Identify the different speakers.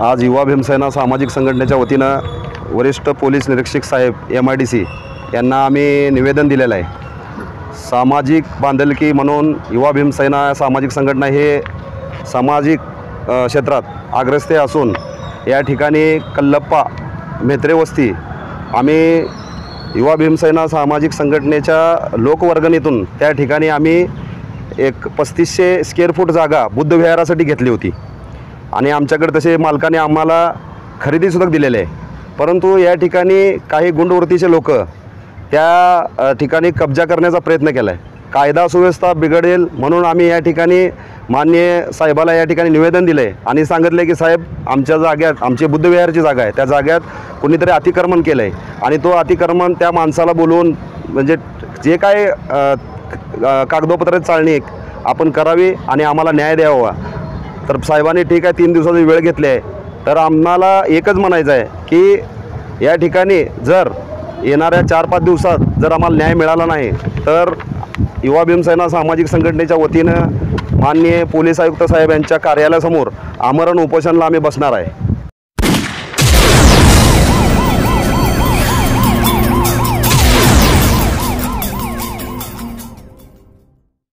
Speaker 1: आज युवा भीमसेना सामाजिक संघटनेच्या वतीनं वरिष्ठ पोलीस निरीक्षक साहेब MIDC यांना आम्ही निवेदन दिलेलं आहे। सामाजिक बांधिलकी म्हणून युवा भीमसेना सामाजिक संघटना हे सामाजिक क्षेत्रात अग्रस्थी असून या ठिकाणी कल्लप्पा मेत्रे वस्ती आम्ही युवा भीमसेना सामाजिक संघटनेच्या लोकवर्गणीतून त्या ठिकाणी आम्ही एक 3500 स्क्वेअर फूट जागा बुद्ध विहारासाठी घेतली होती आणि आमच्याकडे तसे मालकाने आम्हाला खरेदीसुद्धा दिलेले आहे। परंतु या ठिकाणी काही गुंडवृत्तीचे लोक त्या ठिकाणी कब्जा करण्याचा प्रयत्न केला आहे। कायदा सुव्यवस्था बिघडेल म्हणून आम्ही या ठिकाणी माननीय साहेबाला या ठिकाणी निवेदन दिले आणि सांगितले की साहेब आमच्या जाग्यात आमची बुद्ध विहाराची जागा आहे, त्या जाग्यात कोणीतरी अतिक्रमण केलं आहे आणि तो अतिक्रमण त्या माणसाला बोलवून म्हणजे जे काय कागदोपत्र चालणी आपण करावी आणि आम्हाला न्याय द्यावा। तर साहेबांनी ठीक आहे 3 दिवसाची वेळ घेतली आहे। तर आम्हाला एकच म्हणायचं आहे की या ठिकाणी जर येणाऱ्या 4-5 दिवसात जर आम्हाला न्याय मिळाला नाही तर युवा भीमसेना सामाजिक संघटनेच्या वतीनं माननीय पोलीस आयुक्त साहेब यांच्या कार्यालयासमोर आमरण उपोषणाला आम्ही बसणार आहे।